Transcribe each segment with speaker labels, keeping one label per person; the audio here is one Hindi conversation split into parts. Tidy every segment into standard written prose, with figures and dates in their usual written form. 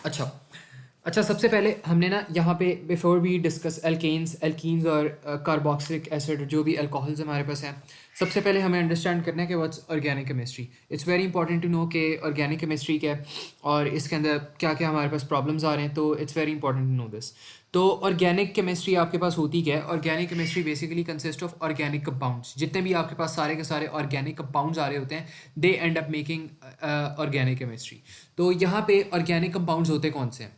Speaker 1: अच्छा अच्छा, सबसे पहले हमने ना यहाँ पे बिफोर वी डिस्कस एल्कीन्स और कार्बोक्सिलिक एसिड जो भी अल्कोहल्स हमारे पास हैं, सबसे पहले हमें अंडरस्टैंड करना है कि what's organic chemistry. It's very important to know कि ऑर्गेनिक केमिस्ट्री क्या है और इसके अंदर क्या क्या हमारे पास प्रॉब्लम्स आ रहे हैं। तो it's very important to know this. तो ऑर्गेनिक केमिस्ट्री आपके पास होती क्या है? Organic chemistry basically consist of organic compounds. जितने भी आपके पास सारे के सारे ऑर्गेनिक कंपाउंड्स आ रहे होते हैं, they end up making organic chemistry. तो यहाँ पे ऑर्गेनिक कंपाउंड्स होते कौन से हैं?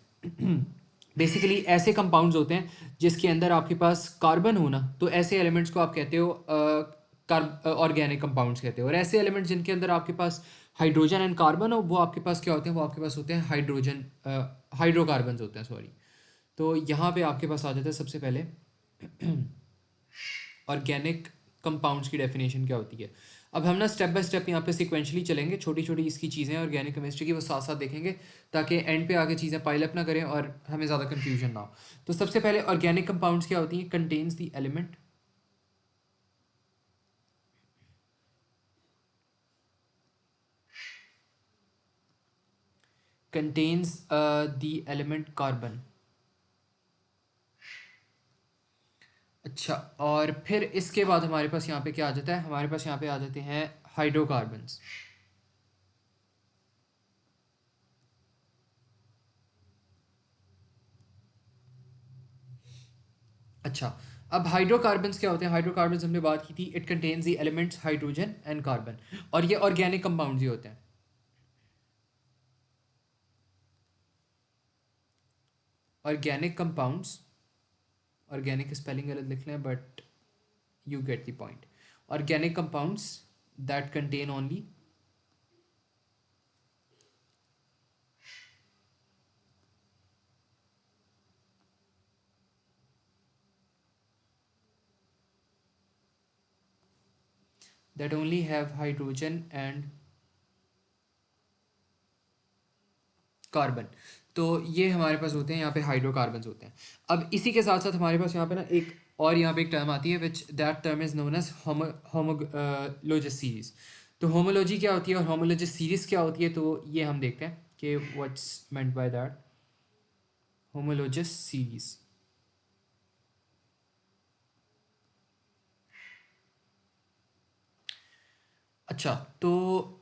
Speaker 1: बेसिकली ऐसे कंपाउंड्स होते हैं जिसके अंदर आपके पास कार्बन होना, तो ऐसे एलिमेंट्स को आप कहते हो ऑर्गेनिक कंपाउंड्स कहते हो। और ऐसे एलिमेंट्स जिनके अंदर आपके पास हाइड्रोजन एंड कार्बन हो, वो आपके पास क्या होते हैं? वो आपके पास होते हैं हाइड्रोकार्बन होते हैं, सॉरी। तो यहाँ पे आपके पास आ जाता है सबसे पहले ऑर्गेनिक कंपाउंड्स की डेफिनेशन क्या होती है। अब हम ना स्टेप बाय स्टेप यहाँ पे सिक्वेंशली चलेंगे, छोटी छोटी इसकी चीज़ें ऑर्गेनिक केमिस्ट्री की वो साथ साथ देखेंगे, ताकि एंड पे आके चीज़ें पाइल अप ना करें और हमें ज़्यादा कन्फ्यूजन ना हो। तो सबसे पहले ऑर्गेनिक कंपाउंड्स क्या होती हैं? Contains the element, contains the element carbon. अच्छा, और फिर इसके बाद हमारे पास यहाँ पे क्या आ जाता है? हमारे पास यहाँ पे आ जाते हैं हाइड्रोकार्बन्स। अच्छा, अब हाइड्रोकार्बन्स क्या होते हैं? हाइड्रोकार्बन्स हमने बात की थी, it contains the elements hydrogen and carbon, और ये ऑर्गेनिक कंपाउंड्स ही होते हैं। ऑर्गेनिक कंपाउंड्स, ऑर्गेनिक स्पेलिंग गलत लिख लें but you get the point. Organic compounds that contain only that only have hydrogen and carbon. तो ये हमारे पास होते हैं यहाँ पे हाइड्रोकार्बन्स होते हैं। अब इसी के साथ साथ हमारे पास यहाँ पे ना एक और यहाँ पे एक टर्म आती है which that term is known as homologous series. तो होमोलॉजी क्या होती है और होमोलोजस सीरीज क्या होती है, तो ये हम देखते हैं कि what's meant by that homologous series. अच्छा, तो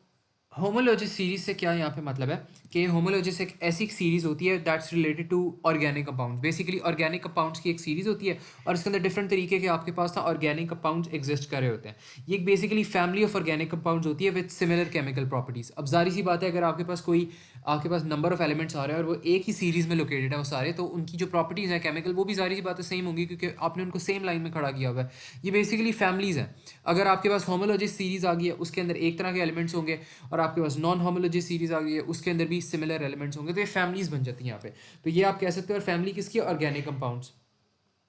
Speaker 1: होमोलॉजिस सीरीज से क्या यहाँ पे मतलब है कि होमोलॉजिस एक ऐसी सीरीज होती है that's related to organic compounds. Basically organic compounds की एक सीरीज होती है और इसके अंदर डिफरेंट तरीके के आपके पास ना ऑर्गेनिक कंपाउंड्स एग्जिस्ट कर रहे होते हैं। ये एक basically family of organic compounds होती है विद सिमिलर केमिकल प्रॉपर्टीज। अब जारी सी बात है, अगर आपके पास नंबर ऑफ एलिमेंट्स आ रहे हैं और वो एक ही सीरीज में लोकेटेड है वो सारे, तो उनकी जो प्रॉपर्टीज़ हैं केमिकल, वो भी जारी सी बात है सेम होंगी, क्योंकि आपने उनको सेम लाइन में खड़ा किया हुआ है। ये बेसिकली फैमिलीज़ हैं। अगर आपके पास होमोलॉजिस सीरीज आ गई है, उसके अंदर एक तरह के एलिमेंट्स होंगे, और आपके पास नॉन होमोलॉजिस सीरीज आ गई है, उसके अंदर भी सिमिलर एलिमेंट्स होंगे, तो ये फैमिलीज बन जाती हैं यहाँ पे। तो ये आप कह सकते हो। और फैमिली किसकी? Organic compounds.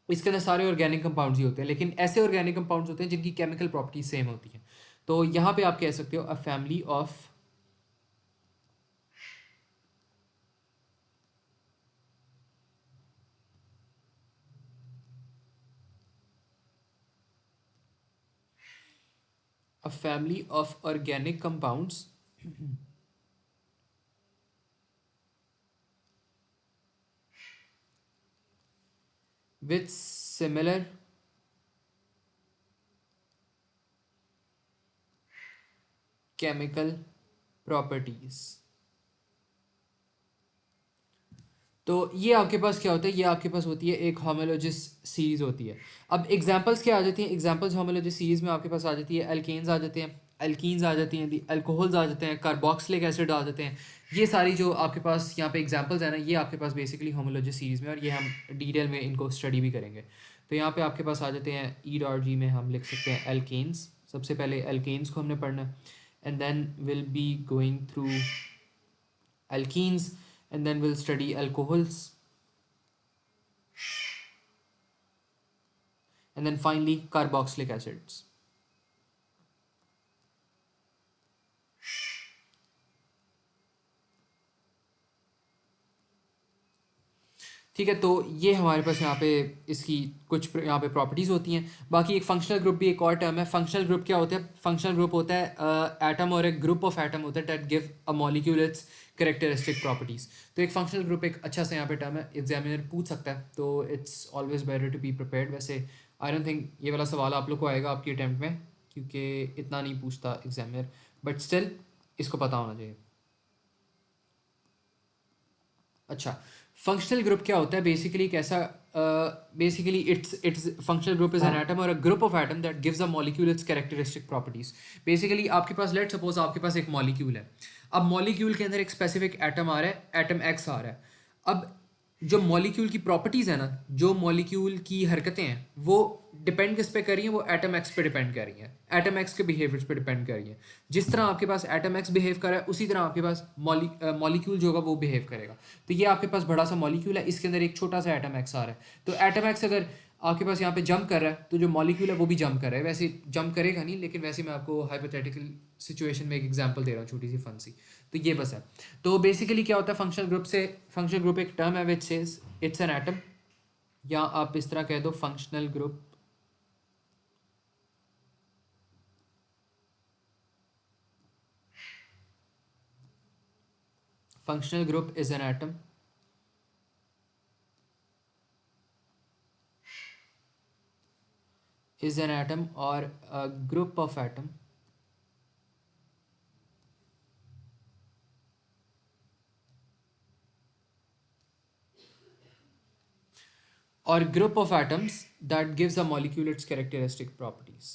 Speaker 1: इसके अंदर सारे ऑर्गेनिक कंपाउंड्स ही होते हैं, लेकिन ऐसे ऑर्गेनिक कंपाउंड्स होते हैं जिनकी केमिकल प्रॉपर्टीज सेम होती हैं। तो यहाँ पे आप कह सकते हो a family of organic compounds with similar chemical properties. तो ये आपके पास क्या होता है? ये आपके पास होती है एक होमोलॉजिस सीरीज होती है। अब एग्जांपल्स क्या आ जाती हैं? एग्जांपल्स होमोलॉजिस सीरीज में आपके पास आ जाती है एल्केन्स आ जाते हैं, एल्कीन्स आ जाती हैं, अल्कोहल्स आ जाते हैं, कार्बोक्सिलिक एसिड आ जाते हैं। ये सारी जो आपके पास यहाँ पे एग्जांपल्स हैं ना, ये आपके पास बेसिकली होमोलॉजिस सीरीज में, और ये हम डिटेल में इनको स्टडी भी करेंगे। तो यहाँ पे आपके पास आ जाते हैं ई डॉट जी में हम लिख सकते हैं एल्केन्स। सबसे पहले एल्केन्स को हमने पढ़ना है, and then will be going through alkenes, and then we'll study alcohols, and then finally carboxylic acids. ठीक है, तो ये हमारे पास यहाँ पे इसकी कुछ यहाँ पे प्रॉपर्टीज़ होती हैं। बाकी एक फंक्शनल ग्रुप भी एक और टर्म है। फंक्शनल ग्रुप क्या होता है? फंक्शनल ग्रुप होता है एटम और एक ग्रुप ऑफ एटम होता है that give a molecule its characteristic properties. तो एक फंक्शनल ग्रुप एक अच्छा सा यहाँ पे टर्म है, एग्जामिनर पूछ सकता है, तो it's always better to be prepared. वैसे आई डोंट थिंक ये वाला सवाल आप लोग को आएगा आपकी अटैम्प्ट में, क्योंकि इतना नहीं पूछता एग्जामिनर, बट स्टिल इसको पता होना चाहिए। अच्छा, फंक्शनल ग्रुप क्या होता है? बेसिकली कैसा, basically it's functional group is an atom और a group of atom that gives a molecule its characteristic properties. Basically आपके पास, लेट सपोज आपके पास एक मॉलिक्यूल है। अब मॉलिक्यूल के अंदर एक स्पेसिफिक एटम आ रहा है, एटम एक्स आ रहा है। अब जो मॉलिक्यूल की प्रॉपर्टीज़ है ना, जो मॉलिक्यूल की हरकतें हैं, वो डिपेंड किस पे कर रही हैं? वो एटम एक्स पे डिपेंड कर रही हैं, एटम एक्स के बिहेवियर्स पे डिपेंड कर रही हैं। जिस तरह आपके पास एटम एक्स बिहेव कर रहा है, उसी तरह आपके पास मॉलिक्यूल जो होगा वो बिहेव करेगा। तो ये आपके पास बड़ा सा मॉलिक्यूल है, इसके अंदर एक छोटा सा एटम एक्स आ रहा है। तो एटम एक्स अगर आपके पास यहाँ पे जंप कर रहा है, तो जो मॉलिक्यूल है वो भी जंप कर रहा है। वैसे जंप करेगा नहीं, लेकिन वैसे मैं आपको हाइपोथेटिकल सिचुएशन में एक एग्जांपल दे रहा हूँ, छोटी सी फन सी। तो ये बस है। तो बेसिकली क्या होता है फंक्शनल ग्रुप से? फंक्शनल ग्रुप एक टर्म है which says it's an atom, या आप इस तरह कह दो functional group is an atom और a group of atom or group of atoms that gives a molecule its characteristic properties.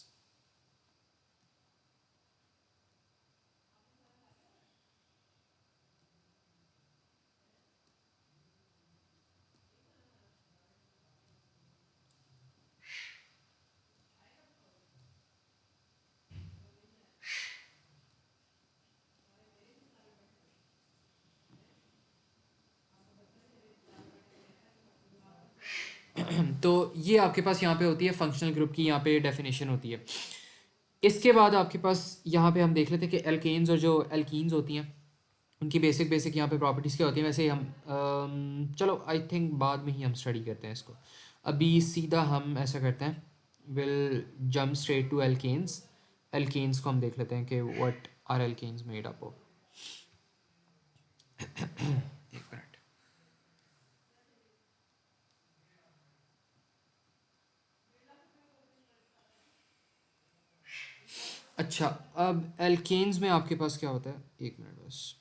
Speaker 1: तो ये आपके पास यहाँ पे होती है फंक्शनल ग्रुप की, यहाँ पे डेफिनेशन होती है। इसके बाद आपके पास यहाँ पे हम देख लेते हैं कि एल्केन्स और जो एल्कीन्स होती हैं उनकी बेसिक बेसिक यहाँ पे प्रॉपर्टीज़ क्या होती हैं। वैसे हम चलो आई थिंक बाद में ही हम स्टडी करते हैं इसको। अभी सीधा हम ऐसा करते हैं, will jump straight to alkanes. Alkanes को हम देख लेते हैं कि what are alkanes made up of. एक मिनट। अच्छा, अब एल्केन्स में आपके पास क्या होता है? एक मिनट बस।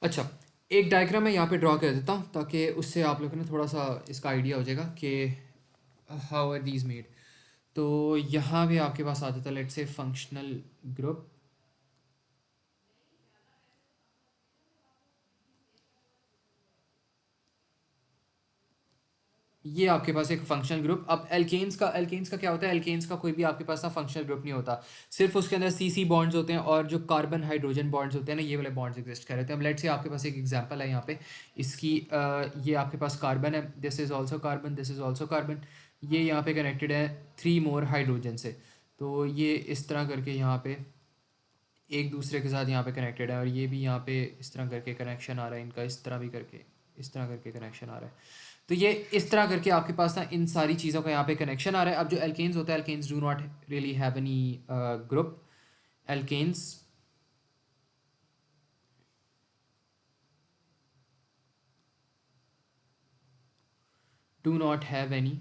Speaker 1: अच्छा, एक डायग्राम मैं यहाँ पे ड्रॉ कर देता हूँ ताकि उससे आप लोगों ने थोड़ा सा इसका आइडिया हो जाएगा कि हाउ आर दीज मेड। तो यहाँ भी आपके पास आ जाता है, लेट्स से फंक्शनल ग्रुप। ये आपके पास एक फंक्शनल ग्रुप। अब एल्केन्स का क्या होता है? एल्केन्स का कोई भी आपके पास ना फंक्शनल ग्रुप नहीं होता, सिर्फ उसके अंदर सी सी बॉन्ड्स होते हैं और जो कार्बन हाइड्रोजन बॉन्ड्स होते हैं ना, ये वाले बॉन्ड्स एग्जिस्ट कर रहे थे। अब लेट्स से आपके पास एक एग्जांपल है यहाँ पे इसकी, ये आपके पास कार्बन है, this is also carbon, this is also carbon. ये यहाँ पे कनेक्टेड है 3 मोर हाइड्रोजन से। तो ये इस तरह करके यहाँ पे एक दूसरे के साथ यहाँ पे कनेक्टेड है, और ये भी यहाँ पे इस तरह करके कनेक्शन आ रहा है इनका, इस तरह भी करके, इस तरह करके कनेक्शन आ रहा है। तो ये इस तरह करके आपके पास ना इन सारी चीज़ों का यहाँ पे कनेक्शन आ रहा है। अब जो एल्केन्स होता है, alkanes do not really have any group. Alkanes do not have any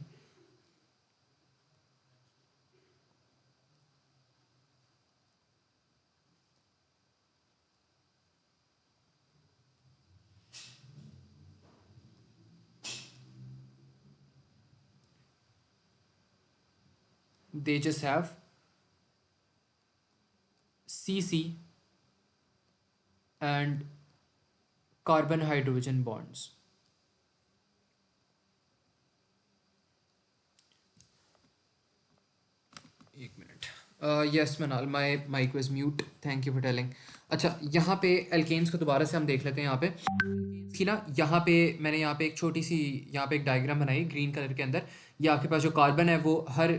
Speaker 1: they just have CC and carbon hydrogen bonds. एक minute. Yes Manal, my mic was mute, thank you for telling. अच्छा, यहाँ पे एल्केन्स को दोबारा से हम देख लेते हैं। यहाँ पे एल्केन्स की ना, यहाँ पे मैंने यहाँ पे एक छोटी सी यहाँ पे एक डायग्राम बनाई ग्रीन कलर के अंदर। ये आपके पास जो कार्बन है वो हर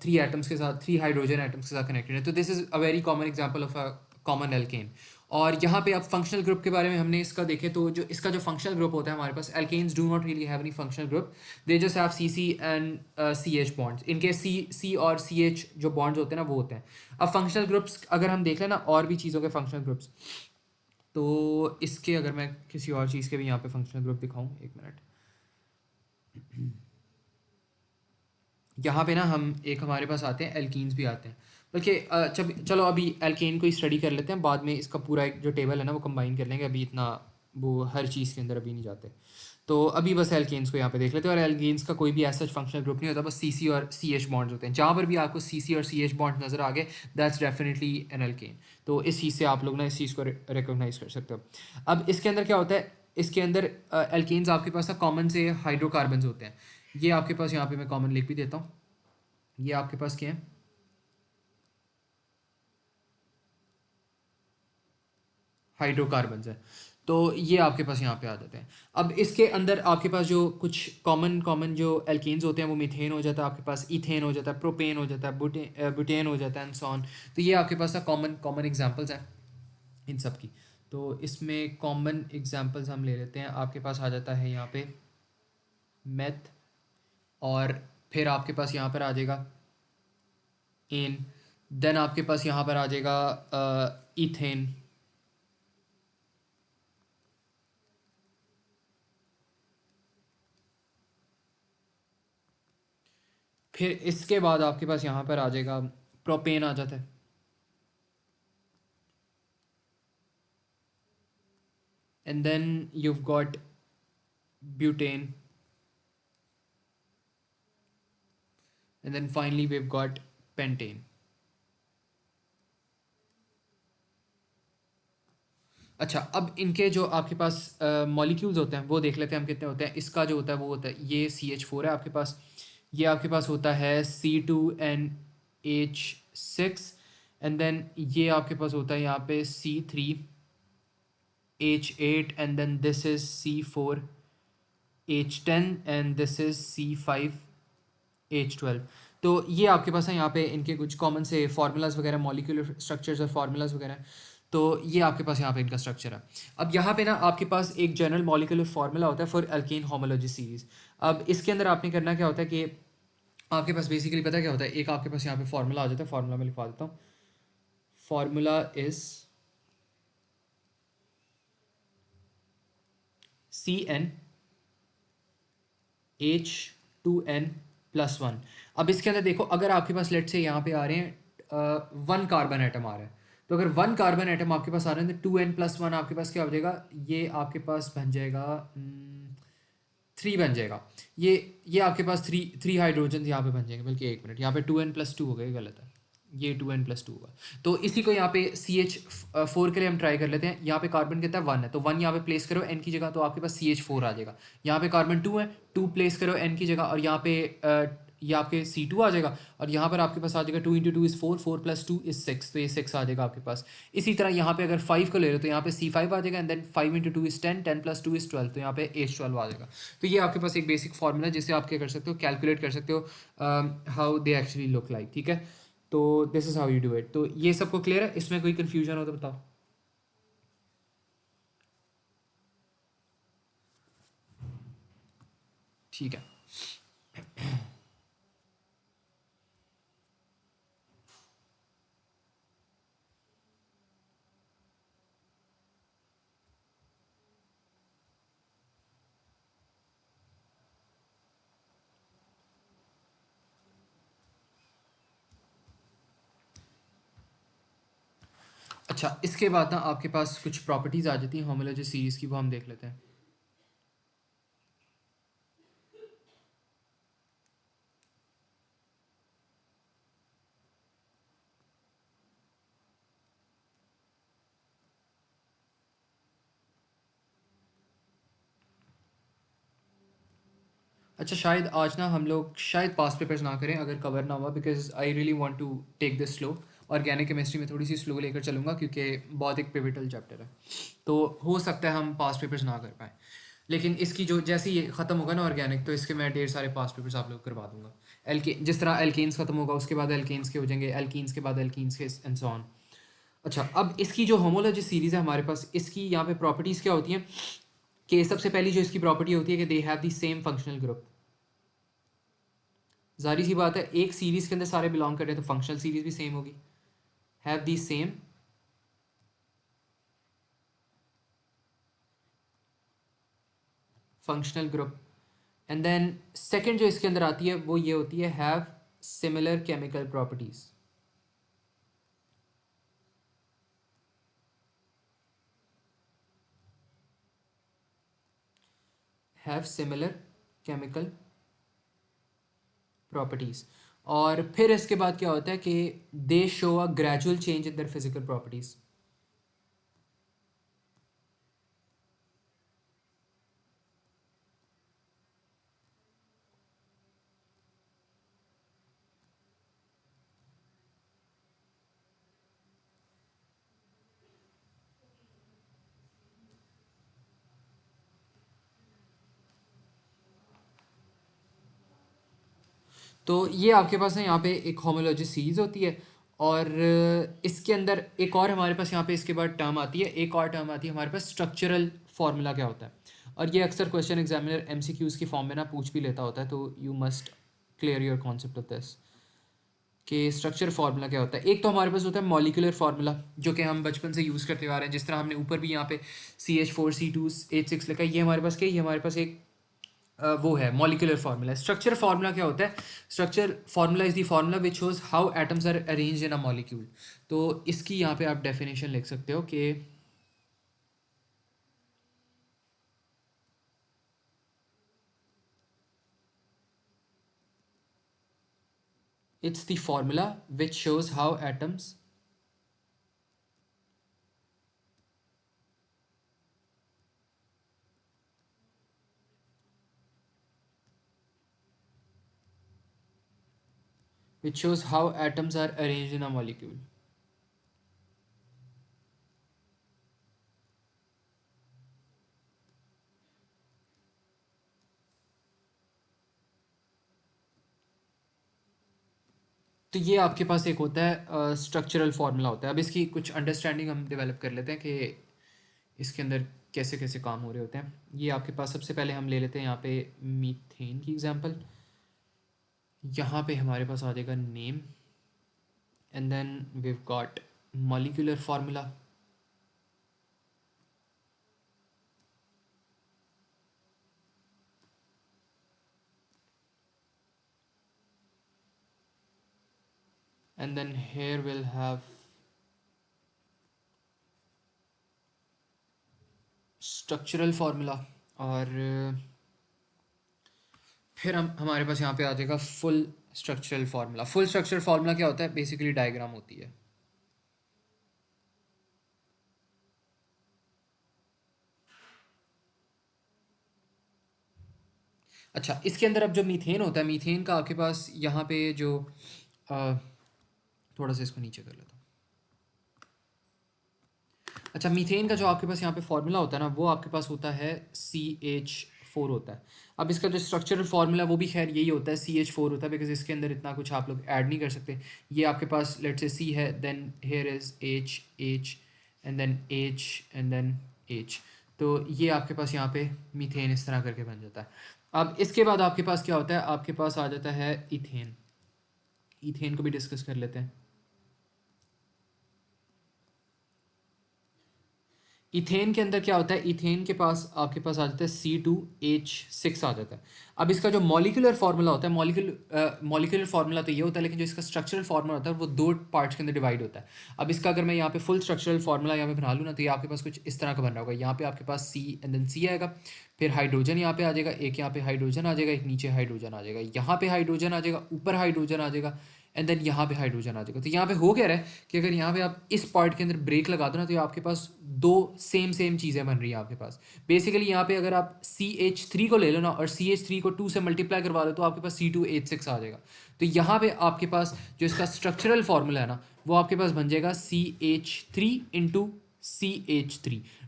Speaker 1: 3 एटम्स के साथ, 3 हाइड्रोजन एटम्स के साथ कनेक्टेड है। तो this is a very common example of a common alkane. और यहाँ पे अब फंक्शनल ग्रुप के बारे में हमने इसका देखें तो जो इसका जो फंक्शनल ग्रुप होता है हमारे पास, alkanes do not really have any functional group, they just have C C and C H bonds. इनके सी और सी एच जो बॉन्ड्स होते हैं ना वो होते हैं। अब फंक्शनल ग्रुप्स अगर हम देख लें ना, और भी चीज़ों के फंक्शनल ग्रुप्स, तो इसके अगर मैं किसी और चीज़ के भी यहाँ पे फंक्शनल ग्रुप दिखाऊँ, एक मिनट। यहाँ पे ना हम एक हमारे पास आते हैं, एल्कीन्स भी आते हैं। बल्कि चलो अभी एल्केन को ही स्टडी कर लेते हैं, बाद में इसका पूरा एक जो टेबल है ना वो कंबाइन कर लेंगे। अभी इतना वो हर चीज़ के अंदर अभी नहीं जाते। तो अभी बस एल्केन्स को यहाँ पे देख लेते हैं। और एल्केन्स का कोई भी ऐसा फंक्शनल ग्रुप नहीं होता, बस सी सी और सी एच बॉन्ड्स होते हैं। जहाँ पर भी आपको सी सी और सी एच बॉन्ड्स नज़र आ गए, दैट्स डेफिनेटली एन एल्केन। तो इस चीज़ से आप लोग ना इस चीज़ को रिकोगनाइज कर सकते हो। अब इसके अंदर क्या होता है, इसके अंदर एल्केन्स आपके पास कॉमन से हाइड्रोकार्बन्स होते हैं। ये आपके पास यहाँ पे मैं कॉमन लिख भी देता हूँ। ये आपके पास क्या है, हाइड्रोकार्बन्स है। तो ये आपके पास यहाँ पे आ जाते हैं। अब इसके अंदर आपके पास जो कुछ कॉमन कॉमन जो एल्केन्स होते हैं वो मीथेन हो जाता है, आपके पास इथेन हो जाता है, प्रोपेन हो जाता है, बुटेन हो जाता है, एंड सो ऑन। तो ये आपके पास कॉमन कॉमन एग्जांपल्स हैं इन सब की। तो इसमें कॉमन एग्जांपल्स हम ले लेते हैं। आपके पास आ जाता है यहाँ पे मेथ, और फिर आपके पास यहाँ पर आ जाएगा एन, देन आपके पास यहाँ पर आ जाएगा इथेन, फिर इसके बाद आपके पास यहाँ पर आ जाएगा प्रोपेन आ जाता है, and then you've got butane, and then finally we've got pentane. अच्छा, अब इनके जो आपके पास मॉलिक्यूल्स होते हैं वो देख लेते हैं हम कितने होते हैं। इसका जो होता है वो होता है, ये CH4 है आपके पास। ये आपके पास होता है C2NH6, एंड देन ये आपके पास होता है यहाँ पे C3H8, and then this is C4H10, and this is C5H12। तो ये आपके पास है यहाँ पे इनके कुछ कॉमन से फार्मूलाज वगैरह, मॉलिक्यूलर स्ट्रक्चर्स और फार्मूलाज वगैरह। तो ये आपके पास यहाँ पे इनका स्ट्रक्चर है। अब यहाँ पे ना आपके पास एक जनरल मॉलिक्यूलर फार्मूला होता है फॉर एल्केन होमोलॉजी सीरीज। अब इसके अंदर आपने करना क्या होता है कि आपके पास बेसिकली पता है क्या होता है, एक आपके पास यहाँ पे फार्मूला आ जाता है। फार्मूला मैं लिखवा देता हूँ। Formula is CnH2n+1। अब इसके अंदर देखो, अगर आपके पास लेट से यहाँ पे आ रहे हैं 1 कार्बन एटम आ रहा है, तो अगर 1 कार्बन एटम आपके पास आ रहे हैं तो 2n+1 आपके पास क्या हो जाएगा, ये आपके पास बन जाएगा 3 बन जाएगा। ये आपके पास थ्री हाइड्रोजन यहाँ पे बन जाएंगे। बल्कि एक मिनट, यहाँ पे 2n+2 हो गए, गलत है, ये 2n+2 होगा। तो इसी को यहाँ पे CH4 के लिए हम ट्राई कर लेते हैं। यहाँ पे कार्बन कितना है, 1 है, तो 1 यहाँ पे प्लेस करो n की जगह, तो आपके पास CH4 आ जाएगा। यहाँ पे कार्बन 2 है, 2 प्लेस करो n की जगह, और यहाँ पे ये आपके C2 आ जाएगा। और यहाँ पर आपके पास आ जाएगा 2 × 2 = 4, 4 + 2 = 6, तो ये 6 आ जाएगा आपके पास। इसी तरह यहाँ पे अगर 5 को ले लो तो यहाँ पे C5 आ जाएगा, एंड देन 5 × 2 = 10, 10 + 2 = 12, तो यहाँ पे H12 आ जाएगा। तो ये आपके पास एक बेसिक फार्मूला है जिससे आप क्या कर सकते हो, कैलकुलेट कर सकते हो how they actually look like. ठीक है, तो this is how you do it. तो ये सबको क्लियर है, इसमें कोई कन्फ्यूजन हो तो बताओ। ठीक है। अच्छा, इसके बाद ना आपके पास कुछ प्रॉपर्टीज़ आ जाती हैं होमोलॉजी सीरीज़ की, वो हम देख लेते हैं। अच्छा, शायद आज ना हम लोग शायद पास्ट पेपर्स ना करें अगर कवर ना हुआ, because I really want to take this slow. Organic chemistry में थोड़ी सी स्लो लेकर चलूँगा क्योंकि बहुत एक पिविटल चैप्टर है, तो हो सकता है हम पास्ट पेपर्स ना कर पाएँ। लेकिन इसकी जो जैसे ही ये ख़त्म होगा ना ऑर्गेनिक, तो इसके मैं ढेर सारे पास्ट पेपर्स आप लोग करवा दूंगा। एल्के जिस तरह एल्केन्स ख़त्म होगा उसके बाद एल्केन्स के हो जाएंगे, एल्कीन्स के बाद एल्कीन्स के, एंड सो ऑन। अच्छा, अब इसकी जो होमोलॉजी सीरीज़ है हमारे पास, इसकी यहाँ पे प्रॉपर्टीज़ क्या होती हैं कि सबसे पहली जो इसकी प्रॉपर्टी होती है कि they have the same functional group. जारी सी बात है, एक सीरीज़ के अंदर सारे बिलोंग कर रहे हैं तो फंक्शनल सीरीज़ भी सेम होगी, have the same functional group. And then second जो इसके अंदर आती है वो ये होती है have similar chemical properties. Have similar chemical properties. और फिर इसके बाद क्या होता है कि they show a gradual change in their physical properties. तो ये आपके पास है यहाँ पे एक होमोलॉजी सीरीज होती है, और इसके अंदर एक और हमारे पास यहाँ पे इसके बाद टर्म आती है, एक और टर्म आती है हमारे पास स्ट्रक्चरल फार्मूला क्या होता है। और ये अक्सर क्वेश्चन एग्जामिनर एमसीक्यूज़ की फॉर्म में ना पूछ भी लेता होता है, तो you must clear your concept of this कि स्ट्रक्चर फार्मूला क्या होता है। एक तो हमारे पास होता है मॉलिकुलर फार्मूला, जो कि हम बचपन से यूज़ करते आ रहे हैं, जिस तरह हमने ऊपर भी यहाँ पे CH4C2H6 लिखा है, ये हमारे पास क्या है, ये हमारे पास एक वो है मॉलिकुलर फार्मूला। स्ट्रक्चर फार्मूला क्या होता है, structure formula is the formula which shows how atoms are arrange in a molecule. तो इसकी यहाँ पे आप डेफिनेशन लिख सकते हो कि it's the formula which shows how atoms which shows how atoms are arrange in a molecule. तो ये आपके पास एक होता है स्ट्रक्चरल फार्मूला होता है। अब इसकी कुछ अंडरस्टैंडिंग हम डेवलप कर लेते हैं कि इसके अंदर कैसे कैसे काम हो रहे होते हैं। ये आपके पास सबसे पहले हम ले लेते हैं यहाँ पे मीथेन की एग्जांपल। यहाँ पे हमारे पास आ जाएगा name, and then we've got molecular formula, and then here we'll have structural formula। और फिर हम हमारे पास यहाँ पे आ जाएगा full structural formula. Full structural formula क्या होता है, बेसिकली डायग्राम होती है। अच्छा, इसके अंदर अब जो मीथेन होता है, मीथेन का आपके पास यहाँ पे जो अ, थोड़ा सा इसको नीचे कर लेता हूँ। अच्छा, मीथेन का जो आपके पास यहाँ पे फार्मूला होता है ना, वो आपके पास होता है CH4 होता है। अब इसका जो स्ट्रक्चरल फार्मूला वो भी खैर यही होता है, CH4 होता है, बिकॉज इसके अंदर इतना कुछ आप लोग ऐड नहीं कर सकते। ये आपके पास लेट से C है, then here is H and then H and then H। तो ये आपके पास यहाँ पे मीथेन इस तरह करके बन जाता है। अब इसके बाद आपके पास क्या होता है, आपके पास आ जाता है इथेन। इथेन को भी डिस्कस कर लेते हैं। इथेन के अंदर क्या होता है, इथेन के पास आपके पास आ जाता है C2H6 आ जाता है। अब इसका जो मॉलिकुलर फार्मूला होता है, मॉलिकुलर फार्मूला तो ये होता है, लेकिन जो इसका स्ट्रक्चरल फार्मूला होता है वो दो पार्ट्स के अंदर डिवाइड होता है। अब इसका अगर मैं यहाँ पे फुल स्ट्रक्चरल फार्मूला यहाँ पे बना लूँ ना, तो ये आपके पास कुछ इस तरह का बन रहा होगा। यहाँ पे आपके पास C एंड देन C आएगा, फिर हाइड्रोजन यहाँ पे आ जाएगा, एक यहाँ पे हाइड्रोजन आ जाएगा, एक नीचे हाइड्रोजन आ जाएगा, यहाँ पे हाइड्रोजन आ जाएगा, ऊपर हाइड्रोजन आ जाएगा, एंड देन यहाँ पे हाइड्रोजन आ जाएगा। तो यहाँ पे हो क्या रहा है कि अगर यहाँ पे आप इस पार्ट के अंदर ब्रेक लगा दो ना, तो ये आपके पास दो सेम चीज़ें बन रही हैं आपके पास। बेसिकली यहाँ पे अगर आप CH3 को ले लो ना और CH3 को 2 से मल्टीप्लाई करवा दो, तो आपके पास C2H6 आ जाएगा। तो यहाँ पे आपके पास जो इसका स्ट्रक्चरल फॉर्मूला है ना, वो आपके पास बन जाएगा CH3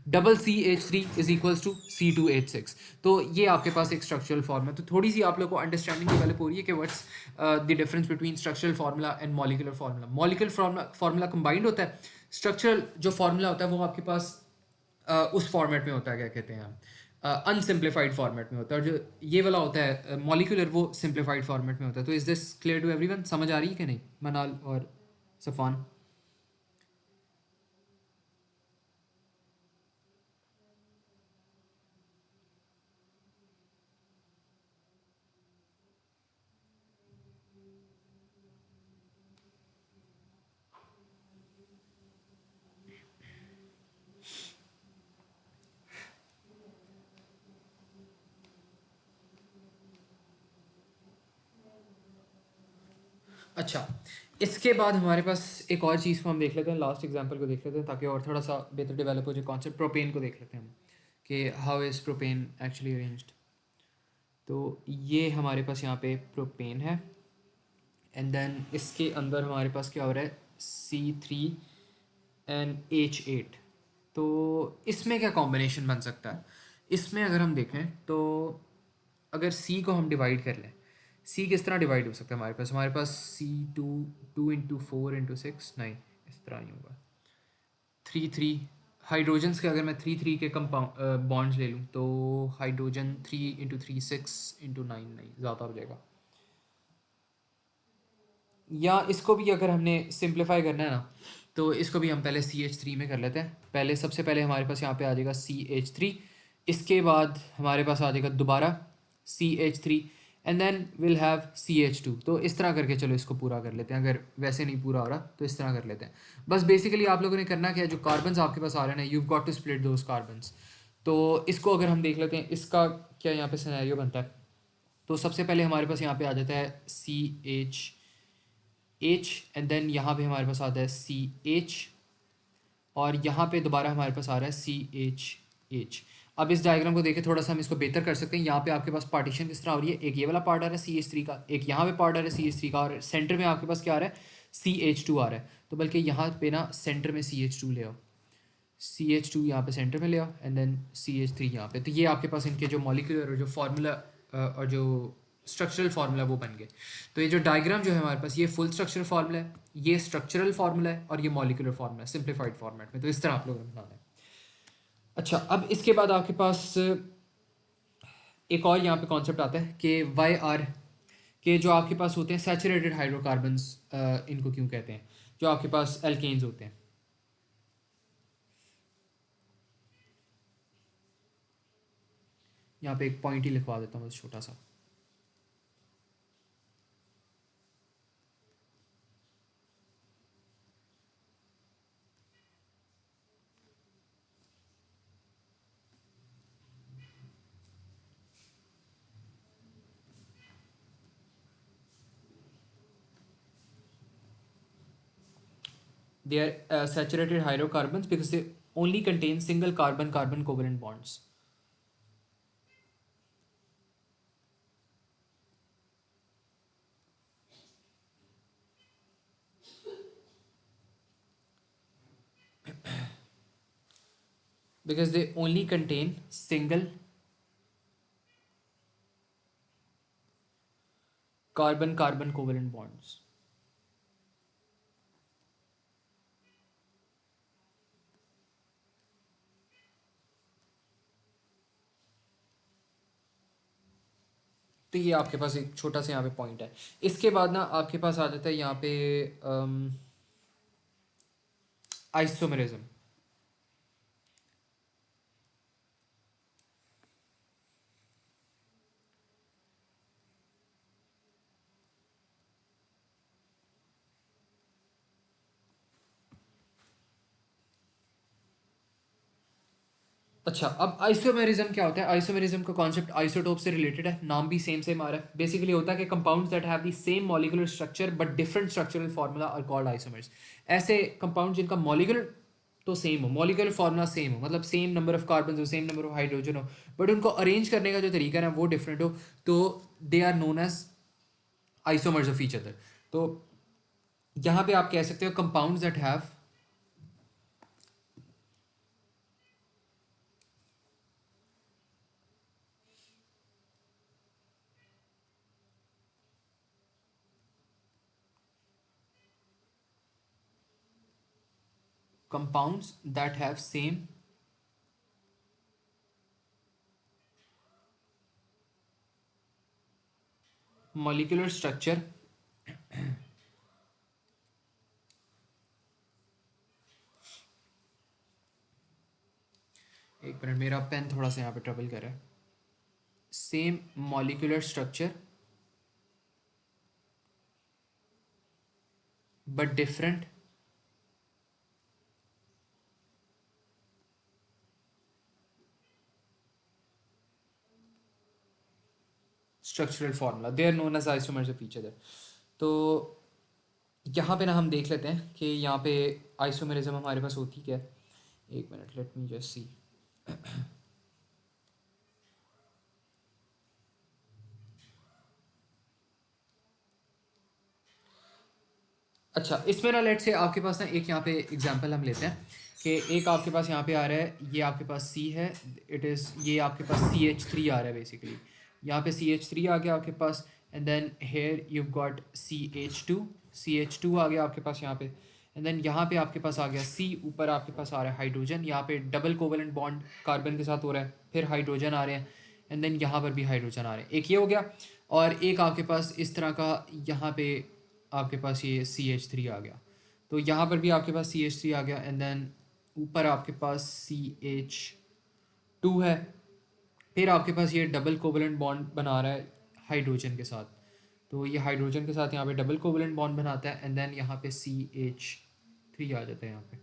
Speaker 1: double CH3 is equals to C2H6। तो ये आपके पास एक स्ट्रक्चरल फॉर्मूला। तो थोड़ी सी आप लोग को अंडरस्टैंडिंग डेवलप हो रही है कि what's the difference between structural formula and molecular formula. Molecular formula combined होता है, स्ट्रक्चरल जो फार्मूला होता है वो आपके पास उस फॉर्मेट में होता है, क्या कहते हैं, अनसिम्प्लीफाइड फॉर्मेट में होता है। और जो ये वाला होता है मॉलिकुलर, वो सिम्प्लीफाइड फॉर्मेट में होता है। तो is this clear to everyone? समझ आ रही है कि नहीं मनाल और सफ़ान? अच्छा, इसके बाद हमारे पास एक और चीज़ को हम देख लेते हैं, लास्ट एग्जांपल को देख लेते हैं, ताकि और थोड़ा सा बेहतर डेवलप हो जाए कॉन्सेप्ट। प्रोपेन को देख लेते हैं हम कि how is propane actually arranged. तो ये हमारे पास यहाँ पे प्रोपेन है, एंड देन इसके अंदर हमारे पास क्या हो रहा है, C3NH8। तो इसमें क्या कॉम्बिनेशन बन सकता है? इसमें अगर हम देखें तो अगर C को हम डिवाइड कर लें, C किस तरह डिवाइड हो सकता है? हमारे पास C2 2 into 4 into 6 नहीं, इस तरह नहीं होगा। 3 3 हाइड्रोजन्स के अगर मैं 3 3 के कंपाउंड बॉन्ड्स ले लूँ, तो हाइड्रोजन 3 into 3 6 into 9 नहीं, ज़्यादा हो जाएगा। या इसको भी अगर हमने सिंप्लीफाई करना है ना, तो इसको भी हम पहले CH3 में कर लेते हैं। पहले सबसे पहले हमारे पास यहाँ पे आ जाएगा CH3, इसके बाद हमारे पास आ जाएगा दोबारा CH3, and then will have CH2। तो इस तरह करके चलो इसको पूरा कर लेते हैं। अगर वैसे नहीं पूरा हो रहा तो इस तरह कर लेते हैं। बस बेसिकली आप लोगों ने करना क्या है, जो कार्बन्स आपके पास आ रहे हैं ना, you got to split those carbons. तो इसको अगर हम देख लेते हैं, इसका क्या यहाँ पे सिनेरियो बनता है। तो सबसे पहले हमारे पास यहाँ पे आ जाता है CH, एंड देन यहाँ पे हमारे पास आता है CH, और यहाँ पे दोबारा हमारे पास आ रहा है CH। अब इस डायग्राम को देखें थोड़ा सा, हम इसको बेहतर कर सकते हैं। यहाँ पे आपके पास पार्टीशन किस तरह हो रही है, एक ये वाला पार्ट आ रहा है CH3 का, एक यहाँ पे पार्ट आ रहा है CH3 का, और सेंटर में आपके पास क्या आ रहा है, CH2 आ रहा है। तो बल्कि यहाँ पे ना सेंटर में CH2 ले आओ, CH2 यहाँ पे सेंटर में ले आओ, एंड देन CH3 यहाँ पे। तो ये आपके पास इनके जो मॉलिक्यूलर और जो फार्मूला और जो स्ट्रक्चरल फार्मूला वो बन गए। तो ये जो डायग्राम जो है हमारे पास, ये फुल स्ट्रक्चरल फार्मूला है, ये स्ट्रक्चरल फार्मूला है, और ये मॉलिक्यूलर फार्मूला है सिंप्लीफाइड फॉर्मेट में। तो इस तरह आप लोगों ने बनाना है। अच्छा, अब इसके बाद आपके पास एक और यहाँ पे कॉन्सेप्ट आता है कि YR के जो आपके पास होते हैं सैचुरेटेड हाइड्रोकार्बन्स, इनको क्यों कहते हैं, जो आपके पास एल्केन्स होते हैं। यहाँ पे एक पॉइंट ही लिखवा देता हूँ बस छोटा सा। They are saturated hydrocarbons because they only contain single carbon-carbon covalent bonds. Because they only contain single carbon-carbon covalent bonds. तो ये आपके पास एक छोटा सा यहाँ पे पॉइंट है। इसके बाद ना आपके पास आ जाता है यहाँ पे आइसोमेरिज्म। अच्छा, अब आइसोमेरिज्म क्या होता है? आइसोमेरिज्म का कॉन्सेप्ट आइसोटोप से रिलेटेड है, नाम भी सेम सेम आ रहा है। बेसिकली होता है कि compounds that have the same molecular structure but different structural formula are called isomers. ऐसे कंपाउंड जिनका मॉलिक्यूलर तो सेम हो, मॉलिक्यूलर फार्मूला सेम हो, मतलब सेम नंबर ऑफ कार्बन हो, सेम नंबर ऑफ हाइड्रोजन हो, बट उनको अरेंज करने का जो तरीका है वो डिफरेंट हो, तो they are known as isomers of each other. तो यहाँ पे आप कह सकते हो compounds that have compounds that have same molecular structure एक मिनट, मेरा पेन थोड़ा सा यहाँ पे ट्रबल कर रहा है। Same molecular structure but different structural formula, they are known as isomers of each other. तो यहाँ पे ना हम देख लेते हैं कि यहाँ पे आइसोमेरिज्म हमारे पास होती क्या है। एक minute, let me just see. अच्छा, इसमें ना लेट से आपके पास ना एक यहाँ पे एग्जांपल हम लेते हैं कि एक आपके पास यहाँ पे आ रहा है, ये आपके पास सी है, इट इज़ ये आपके पास CH3 आ रहा है बेसिकली। यहाँ पे CH3 आ गया आपके पास, and then here you got CH2 आ गया आपके पास यहाँ पे, एंड देन यहाँ पे आपके पास आ गया C, ऊपर आपके पास आ रहा है हाइड्रोजन, यहाँ पे डबल कोवेलेंट बॉन्ड कार्बन के साथ हो रहा है, फिर हाइड्रोजन आ रहे हैं, एंड देन यहाँ पर भी हाइड्रोजन आ रहे हैं। एक ये हो गया, और एक आपके पास इस तरह का यहाँ पे आपके पास ये CH3 आ गया, तो यहाँ पर भी आपके पास CH3 आ गया, एंड देन ऊपर आपके पास CH2 है, फिर आपके पास ये डबल कोवलेंट बॉन्ड बना रहा है हाइड्रोजन के साथ, तो ये हाइड्रोजन के साथ यहाँ पे डबल कोवलेंट बॉन्ड बनाता है, एंड देन यहाँ पे CH3 आ जाता है यहाँ पे।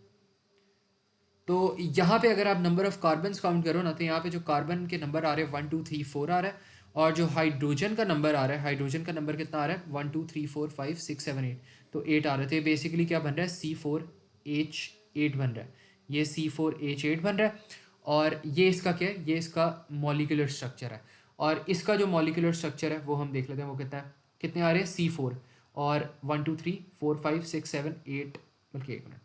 Speaker 1: तो यहाँ पे अगर आप नंबर ऑफ कार्बन्स काउंट करो ना, तो यहाँ पे जो कार्बन के नंबर आ रहे हैं 1 2 3 4 आ रहा है, और जो हाइड्रोजन का नंबर आ रहा है, हाइड्रोजन का नंबर कितना आ रहा है 1 2 3 4 5 6 7 8, तो 8 आ रहे थे। बेसिकली क्या बन रहा है, C4H8 बन रहा है, ये C4H8 बन रहा है, और ये इसका क्या है, ये इसका मॉलिक्यूलर स्ट्रक्चर है, और इसका जो मॉलिक्यूलर स्ट्रक्चर है वो हम देख लेते हैं, वो कितना है, कितने आ रहे हैं C4, और 1 2 3 4 5 6 7 8, बल्कि एक मिनट,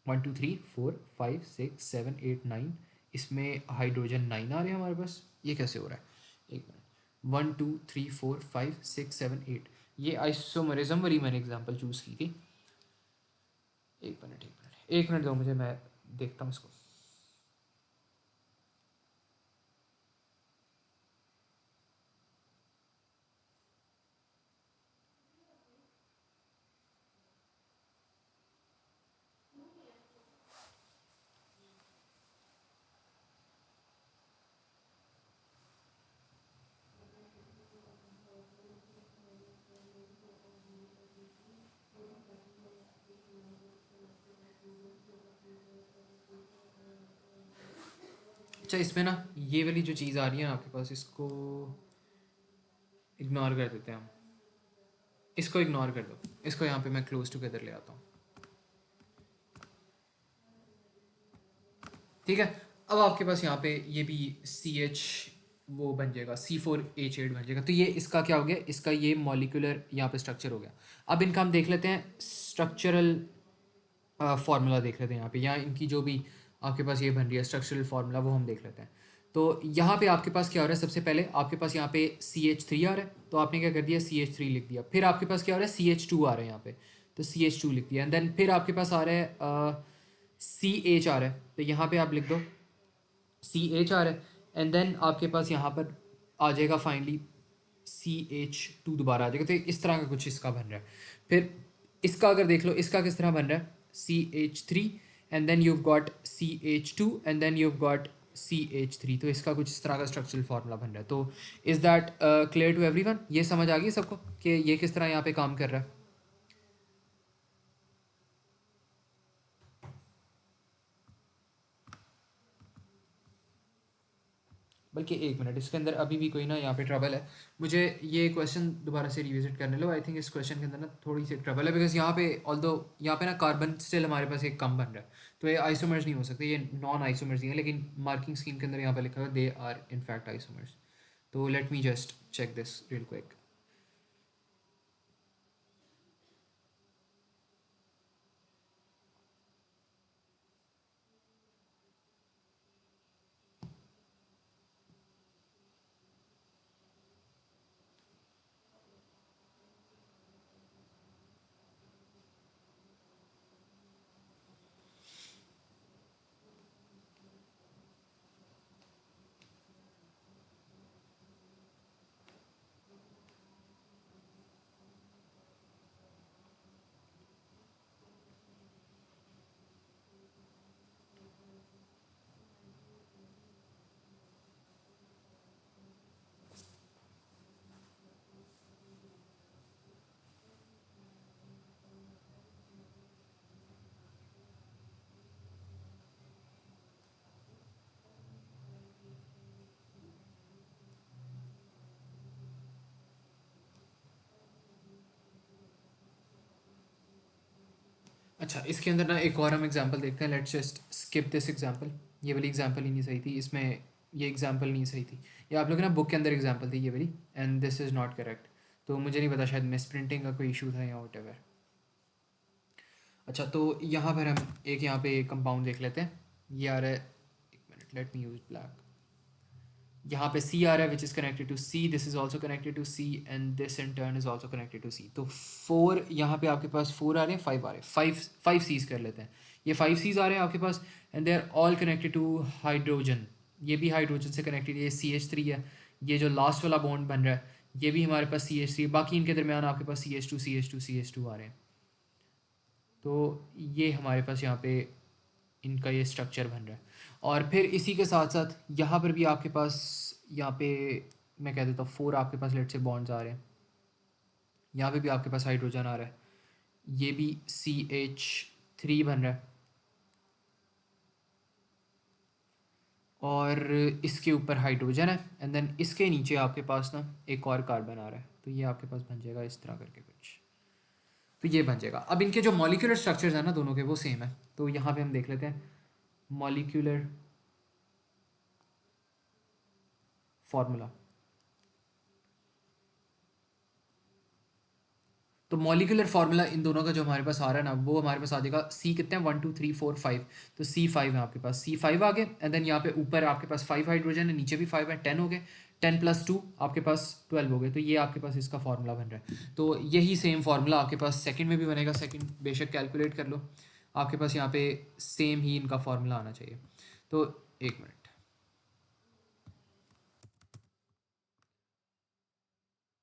Speaker 1: 1 2 3 4 5 6 7 8 9, इसमें हाइड्रोजन 9 आ रहे हैं हमारे पास, ये कैसे हो रहा है, एक मिनट, 1 2 3 4 5 6 7 8, ये आइसोमरिज्म वाली मैंने एग्जांपल चूज़ की थी। एक मिनट दो मुझे, मैं देखता हूँ इसको। अच्छा, इसमें ना ये वाली जो चीज़ आ रही है ना आपके पास, इसको इग्नोर कर देते हैं हम, इसको इग्नोर कर दो, इसको यहाँ पे मैं क्लोज टुगेदर ले आता हूँ, ठीक है। अब आपके पास यहाँ पे ये भी CH वो बन जाएगा, C4H8 बन जाएगा, तो ये इसका क्या हो गया, इसका ये मॉलिक्यूलर यहाँ पे स्ट्रक्चर हो गया। अब इनका हम देख लेते हैं स्ट्रक्चरल फार्मूला देख लेते हैं यहाँ पे, यहाँ इनकी जो भी आपके पास ये बन रही है स्ट्रक्चरल फार्मूला, वो हम देख लेते हैं। तो यहाँ पे आपके पास क्या हो रहा है, सबसे पहले आपके पास यहाँ पे CH3 आ रहा है, तो आपने क्या कर दिया, CH3 लिख दिया, फिर आपके पास क्या हो रहा है, CH2 आ रहा है यहाँ पे, तो CH2 लिख दिया, एंड देन फिर आपके पास आ रहा है CH आ रहा है, तो यहाँ पे आप लिख दो CH आ रहा है, एंड देन आपके पास यहाँ पर आ जाएगा फाइनली CH2 दोबारा आ जाएगा, तो इस तरह का कुछ इसका बन रहा है। फिर इसका अगर देख लो, इसका किस तरह बन रहा है, CH3, and then you've got CH2, and then you've got CH3, तो इसका कुछ इस तरह का स्ट्रक्चरल फार्मूला बन रहा है। तो is that clear to everyone, ये समझ आ गई सबको कि ये किस तरह यहाँ पे काम कर रहा है। बल्कि एक मिनट, इसके अंदर अभी भी कोई ना यहाँ पे ट्रबल है। मुझे ये क्वेश्चन दोबारा से रिविजिट करने लो। आई थिंक इस क्वेश्चन के अंदर ना थोड़ी सी ट्रबल है, बिकॉज यहाँ पे ऑल्दो यहाँ पे ना कार्बन स्टिल हमारे पास एक कम बन रहा है, तो ये आइसोमर्स नहीं हो सकते, ये नॉन आइसोमर्स नहीं है, लेकिन मार्किंग स्कीम के अंदर यहाँ पे लिखा हुआ they are in fact isomers. तो let me just check this real quick. अच्छा, इसके अंदर ना एक और हम एग्जांपल देखते हैं। Let's just skip this example. ये वाली एग्जांपल ही नहीं सही थी, इसमें ये एग्जांपल नहीं सही थी। ये आप लोग ना बुक के अंदर एग्जांपल थी ये वाली, and this is not correct. तो मुझे नहीं पता, शायद मिस प्रिंटिंग का कोई इशू था या वट एवर। अच्छा, तो यहाँ पर हम एक यहाँ पे कंपाउंड देख लेते हैं। ये आ रहा है, एक minute, let me use black. यहाँ पे सी आ रहा है which is connected to C, this is also connected to C, and this in turn is also connected to C. तो फोर यहाँ पे आपके पास फोर आ रहे हैं, फाइव आ रहे हैं, फाइव सीज कर लेते हैं। ये फाइव सीज आ रहे हैं आपके पास, and they are all connected to hydrogen. ये भी हाइड्रोजन से कनेक्टेड, ये CH3 है। ये जो लास्ट वाला बॉन्ड बन रहा है ये भी हमारे पास CH3 है। बाकी इनके दरमियान आपके पास CH2 आ रहे हैं। तो ये हमारे पास यहाँ पे इनका ये स्ट्रक्चर बन रहा है। और फिर इसी के साथ साथ यहाँ पर भी आपके पास, यहाँ पे मैं कह देता हूँ फोर आपके पास लेट से बॉन्ड्स आ रहे हैं। यहाँ पे भी आपके पास हाइड्रोजन आ रहा है, ये भी CH3 बन रहा है, और इसके ऊपर हाइड्रोजन है, एंड देन इसके नीचे आपके पास ना एक और कार्बन आ रहा है। तो ये आपके पास बन जाएगा इस तरह करके कुछ। तो ये बन जाएगा। अब इनके जो मॉलिक्यूलर स्ट्रक्चर्स हैं ना दोनों के, वो सेम है। तो यहाँ पे हम देख लेते हैं मॉलिक्यूलर फार्मूला। तो मॉलिक्यूलर फार्मूला इन दोनों का जो हमारे पास आ रहा है ना, वो हमारे पास आ जाएगा सी कितने हैं, 1 2 3 4 5। तो C5 है आपके पास, C5 आ गए, एंड देन यहाँ पे ऊपर आपके पास 5 हाइड्रोजन है, नीचे भी 5 है, 10 हो गए। 10 + 2 आपके पास 12 हो गए। तो ये आपके पास इसका फार्मूला बन रहा है। तो यही सेम फार्मूला आपके पास सेकंड में भी बनेगा। सेकंड बेशक कैलकुलेट कर लो, आपके पास यहाँ पे सेम ही इनका फार्मूला आना चाहिए। तो एक मिनट,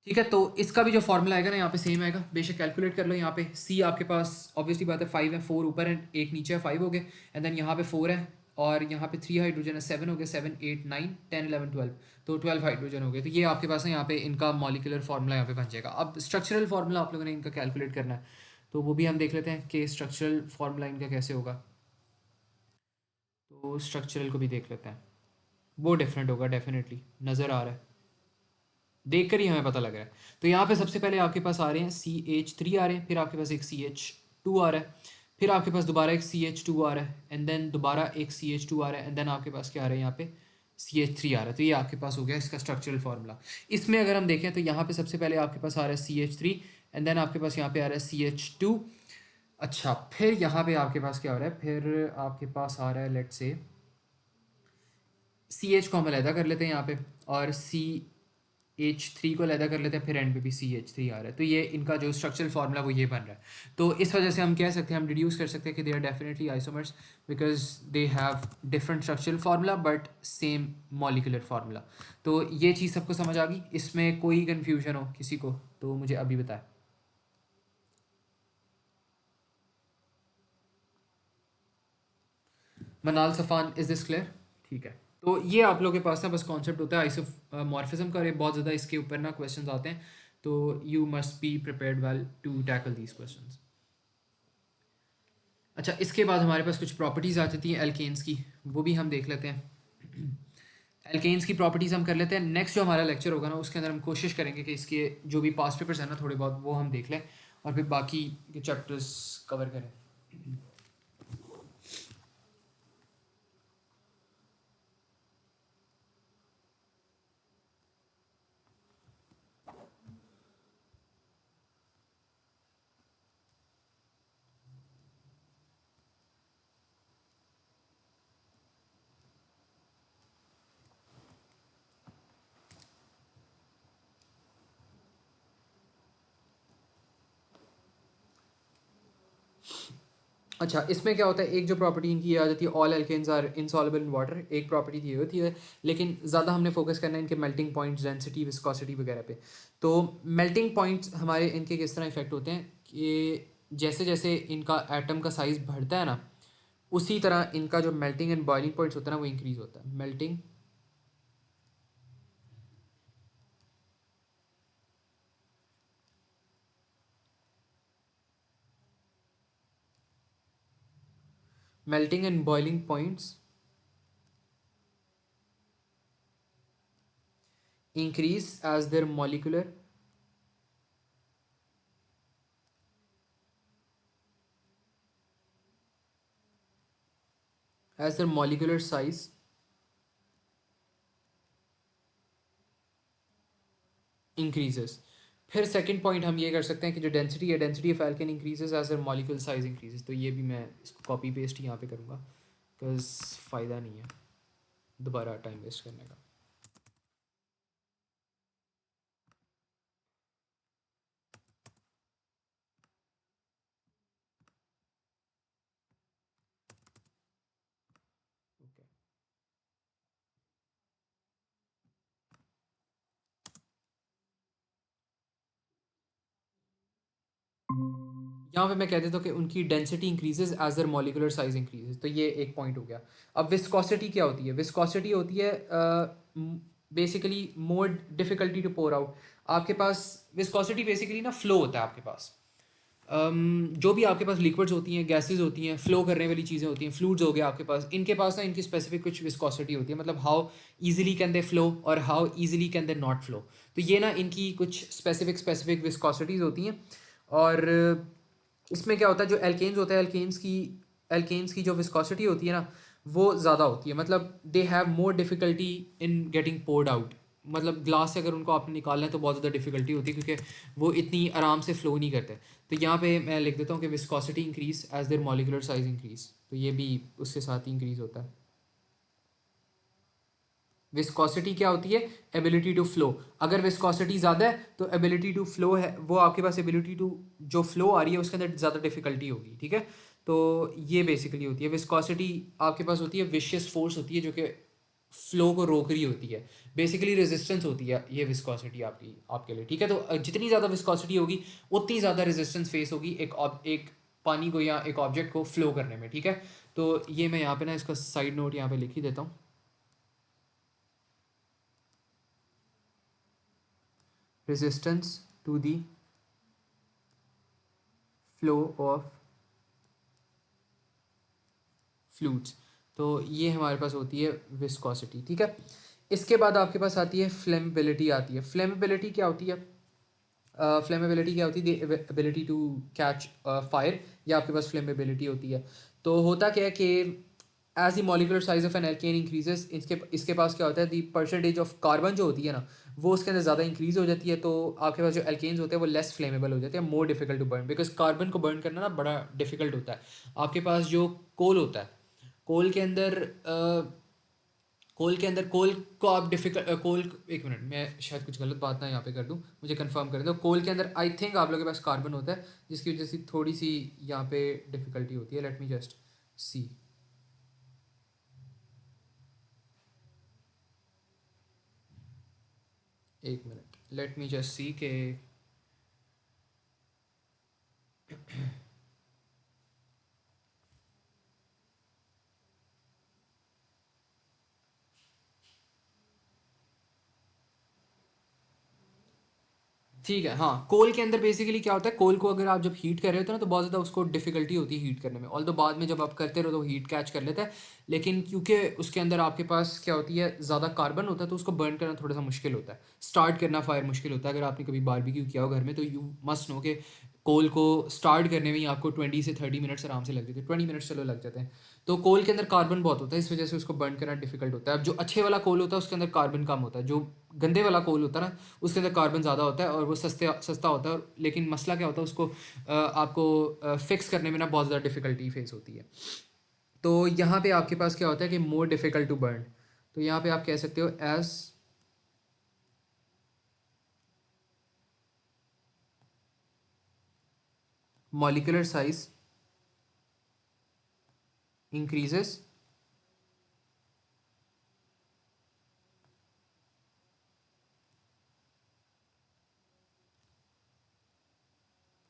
Speaker 1: ठीक है। तो इसका भी जो फॉर्मूला आएगा ना यहाँ पे सेम आएगा, बेशक कैलकुलेट कर लो। यहाँ पे सी आपके पास ऑब्वियसली बात है 5 है, 4 ऊपर है, एक नीचे है, 5 हो गए, एंड देन यहाँ पे 4 है, और यहाँ पे 3 हाइड्रोजन है, 7 हो गए, 7 8 9 10 11 12। तो 12 हाइड्रोजन हो गए। तो ये आपके पास है यहाँ पे इनका मॉलिकुलर फार्मूला यहाँ पे बन जाएगा। अब स्ट्रक्चरल फार्मूला आप लोगों ने इनका कैलकुलेट करना है, तो वो भी हम देख लेते हैं कि स्ट्रक्चरल फार्मूला इनका कैसे होगा। तो स्ट्रक्चरल को भी देख लेते हैं, वो डिफरेंट होगा डेफिनेटली, नज़र आ रहा है, देख कर ही हमें पता लग रहा है। तो यहाँ पे सबसे पहले आपके पास आ रहे हैं CH3 आ रहे हैं, फिर आपके पास एक CH2 आ रहा है, फिर आपके पास दोबारा एक CH2 आ रहा है, एंड देन दोबारा एक CH2 आ रहा है, एंड देन आपके पास क्या आ रहा है यहाँ पे CH3 आ रहा है। तो ये आपके पास हो गया इसका स्ट्रक्चरल फार्मूला। इसमें अगर हम देखें तो यहाँ पे सबसे पहले आपके पास आ रहा है CH3, एंड देन आपके पास यहाँ पे आ रहा है CH2। अच्छा, फिर यहाँ पे आपके पास क्या हो रहा है, फिर आपके पास आ रहा है लेट से CH को हम अलहदा कर लेते हैं यहाँ पे, और CH3 को अलहदा कर लेते हैं, फिर एंड पे भी CH3 आ रहा है। तो ये इनका जो स्ट्रक्चरल फार्मूला वो ये बन रहा है। तो इस वजह से हम कह सकते हैं, हम डिड्यूस कर सकते हैं कि they are definitely isomers, because they have different structural formula but same molecular formula. तो ये चीज़ सबको समझ आ गई? इसमें कोई कन्फ्यूजन हो किसी को तो मुझे अभी बताएं। मनाल सफ़ान, इज़ दिस क्लियर? ठीक है। तो ये आप लोगों के पास ना बस कॉन्सेप्ट होता है आइसोमॉर्फिज्म का, और ये बहुत ज़्यादा इसके ऊपर ना क्वेश्चंस आते हैं। तो you must be prepared well to tackle these questions. अच्छा, इसके बाद हमारे पास कुछ प्रॉपर्टीज़ आ जाती हैं एल्केन्स की, वो भी हम देख लेते हैं। एल्केन्स की प्रॉपर्टीज़ हम कर लेते हैं। नेक्स्ट जो हमारा लेक्चर होगा ना उसके अंदर हम कोशिश करेंगे कि इसके जो भी पास्ट पेपर्स हैं ना थोड़े बहुत वो हम देख लें और फिर बाकी के चैप्टर्स कवर करें। अच्छा, इसमें क्या होता है, एक जो प्रॉपर्टी इनकी ये आ जाती है, all alkanes are insoluble in water, एक प्रॉपर्टी थी होती है, लेकिन ज़्यादा हमने फोकस करना है इनके मेल्टिंग पॉइंट्स, डेंसिटी, विस्कोसिटी वगैरह पे। तो मेल्टिंग पॉइंट्स हमारे इनके किस तरह इफेक्ट होते हैं कि जैसे जैसे इनका एटम का साइज़ बढ़ता है ना उसी तरह इनका जो मेल्टिंग एंड बॉइलिंग पॉइंट्स होता है ना वो इंक्रीज़ होता है। Melting and boiling points increase as their molecular size increases। फिर सेकंड पॉइंट हम ये कर सकते हैं कि जो डेंसिटी है, density of alkane increases as their molecule size increases. तो ये भी मैं इसको कॉपी पेस्ट यहाँ पे करूँगा बिकॉज फ़ायदा नहीं है दोबारा टाइम वेस्ट करने का। ओके, यहाँ पे मैं कह देता हूँ कि उनकी density increases as their molecular size increases. तो ये एक पॉइंट हो गया। अब विस्कोसिटी क्या होती है? विस्कोसिटी होती है basically more difficulty to pour out. आपके पास विस्कोसिटी बेसिकली ना फ्लो होता है आपके पास। जो भी आपके पास लिक्विड्स होती हैं, गैसेस होती हैं, फ्लो करने वाली चीज़ें होती हैं, फ्लूइड्स हो गया आपके पास, इनके पास ना इनकी स्पेसिफिक कुछ विस्कोसिटी होती है, मतलब how easily can they flow और how easily can they not flow. तो ये ना इनकी कुछ स्पेसिफिक विस्कोसिटीज़ होती हैं। और इसमें क्या होता है, जो एल्केन्स होता है, एल्केन्स की जो विस्कोसिटी होती है ना वो ज़्यादा होती है, मतलब they have more difficulty in getting poured out. मतलब ग्लास से अगर उनको आपने निकालना है तो बहुत ज़्यादा डिफ़िकल्टी होती है क्योंकि वो इतनी आराम से फ़्लो नहीं करते। तो यहाँ पे मैं लिख देता हूँ कि viscosity increase as their molecular size increase. तो ये भी उसके साथ ही इंक्रीज होता है। विस्कोसिटी क्या होती है? Ability to flow. अगर विस्कोसिटी ज़्यादा है तो एबिलिटी टू फ्लो है, वो आपके पास एबिलिटी टू जो फ्लो आ रही है उसके अंदर ज़्यादा डिफिकल्टी होगी। ठीक है, तो ये बेसिकली होती है विस्कोसिटी। आपके पास होती है विशियस फोर्स होती है जो कि फ्लो को रोक रही होती है। बेसिकली रेजिस्टेंस होती है ये विस्कोसिटी आपकी आपके लिए। ठीक है, तो जितनी ज़्यादा विस्कोसिटी होगी उतनी ज़्यादा रेजिस्टेंस फेस होगी एक पानी को या एक ऑब्जेक्ट को फ्लो करने में। ठीक है, तो ये मैं यहाँ पे ना इसका साइड नोट यहाँ पे लिख ही देता हूँ। resistance to the flow of fluids। तो ये हमारे पास होती है विस्कोसिटी। ठीक है, इसके बाद आपके पास आती है फ्लेमेबिलिटी आती है। फ्लेमेबिलिटी क्या होती है? फ्लेमेबिलिटी क्या होती है? The ability to catch fire, या आपके पास फ्लेमेबिलिटी होती है। तो होता क्या है कि as the molecular size of an alkane increases, इसके इसके पास क्या होता है, द परसेंटेज ऑफ कार्बन जो होती है ना वो उसके अंदर ज़्यादा इंक्रीज हो जाती है। तो आपके पास जो एल्केन्स होते हैं वो लेस फ्लेमेबल हो जाते हैं, more difficult to burn, because carbon को बर्न करना ना बड़ा डिफिकल्ट होता है। आपके पास जो कोल होता है, कोल के अंदर कोल को आप डिफिकल्ट कोल, एक मिनट मैं शायद कुछ गलत बात ना यहाँ पे कर दूँ, मुझे कंफर्म करें। तो कोल के अंदर आई थिंक आप लोगों के पास कार्बन होता है जिसकी वजह से थोड़ी सी यहाँ पे डिफिकल्टी होती है। लेट मी जस्ट सी, एक minute, let me just see के ठीक है। हाँ, कोल के अंदर बेसिकली क्या होता है, कोल को अगर आप जब हीट कर रहे होते हो ना तो बहुत ज़्यादा उसको डिफ़िकल्टी होती है हीट करने में, ऑल्दो बाद में जब आप करते रहो तो हीट कैच कर लेता है, लेकिन क्योंकि उसके अंदर आपके पास क्या होती है, ज़्यादा कार्बन होता है, तो उसको बर्न करना थोड़ा सा मुश्किल होता है, स्टार्ट करना फायर मुश्किल होता है। अगर आपने कभी बारबेक्यू किया हो घर में तो यू मस्ट नो कि कोल को स्टार्ट करने में ही आपको 20 से 30 मिनट्स आराम से लग जाते हैं, 20 मिनट्स चलो लग जाते हैं। तो कोल के अंदर कार्बन बहुत होता है, इस वजह से उसको बर्न करना डिफिकल्ट होता है। अब जो अच्छे वाला कोल होता है उसके अंदर कार्बन कम होता है, जो गंदे वाला कोल होता है ना उसके अंदर कार्बन ज़्यादा होता है और वो सस्ता होता है, लेकिन मसला क्या होता है, उसको आपको फिक्स करने में ना बहुत ज़्यादा डिफिकल्टी फेस होती है। तो यहाँ पे आपके पास क्या होता है कि मोर डिफिकल्ट टू बर्न, तो यहाँ पे आप कह सकते हो as molecular size increases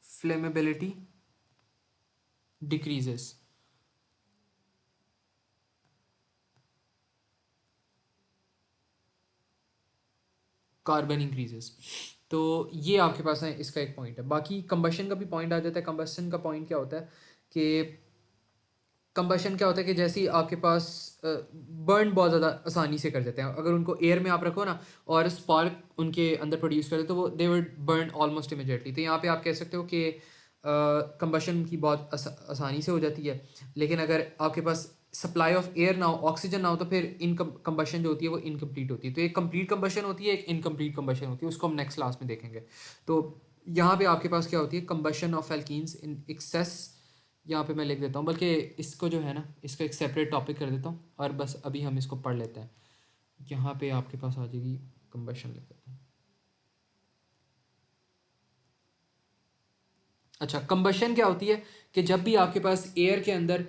Speaker 1: flammability decreases, carbon increases. तो ये आपके पास है, इसका एक पॉइंट है। बाकी कंबशन का भी पॉइंट आ जाता है। कंबशन का पॉइंट क्या होता है कि कंबशन क्या होता है कि जैसे ही आपके पास बर्न बहुत ज़्यादा आसानी से कर देते हैं, अगर उनको एयर में आप रखो ना और स्पार्क उनके अंदर प्रोड्यूस कर दे तो वो they will burn almost immediately. तो यहाँ पे आप कह सकते हो कि कंबशन की बहुत आसानी से हो जाती है, लेकिन अगर आपके पास सप्लाई ऑफ एयर ना हो, ऑक्सीजन ना हो, तो फिर इन कंबशन जो होती है वो इनकम्प्लीट होती है। तो एक कंप्लीट कंबशन होती है, एक इनकम्प्लीट कंबशन होती है, उसको हम नेक्स्ट क्लास में देखेंगे। तो यहाँ पे आपके पास क्या होती है, combustion of alkenes in excess. यहाँ पे मैं लिख देता हूँ, बल्कि इसको जो है ना इसका एक सेपरेट टॉपिक कर देता हूँ और बस अभी हम इसको पढ़ लेते हैं। यहाँ पे आपके पास आ जाएगी कंबशन, लिख देता हूँ। अच्छा, कंबशन क्या होती है कि जब भी आपके पास एयर के अंदर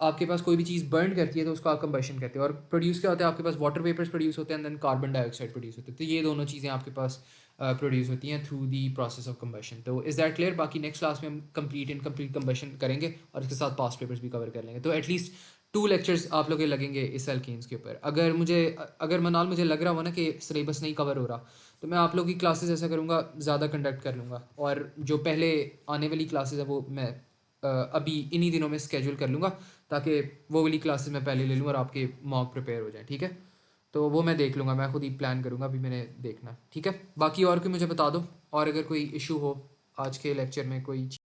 Speaker 1: आपके पास कोई भी चीज़ बर्न करती है तो उसको आप कंबशन कहते हैं। और प्रोड्यूस क्या होता है, आपके पास वाटर वेपर्स प्रोड्यूस होते हैं and then carbon dioxide produce होते हैं। तो ये दोनों चीज़ें आपके पास प्रोड्यूस होती हैं through the process of combustion. तो इज़ दैट क्लियर? बाकी नेक्स्ट क्लास में हम कंप्लीट इनकम्प्लीट कंबशन करेंगे और इसके साथ पास्ट पेपर्स भी कवर कर लेंगे। तो एटलीस्ट 2 लेक्चर्स आप लोग के लगेंगे इस एल्केन्स के ऊपर। अगर मनाल मुझे लग रहा हो ना कि सिलेबस नहीं कवर हो रहा तो मैं आप लोग की क्लासेस ऐसा करूँगा, ज़्यादा कंडक्ट कर लूँगा, और जो पहले आने वाली क्लासेस है वो मैं अभी इन्हीं दिनों में स्केड्यूल कर लूँगा, ताकि वो वाली क्लासेस मैं पहले ले लूँ और आपके मॉक प्रिपेयर हो जाए। ठीक है, तो वो मैं देख लूँगा, मैं खुद ही प्लान करूँगा, अभी मैंने देखना। ठीक है, बाकी और कोई मुझे बता दो, और अगर कोई इशू हो आज के लेक्चर में कोई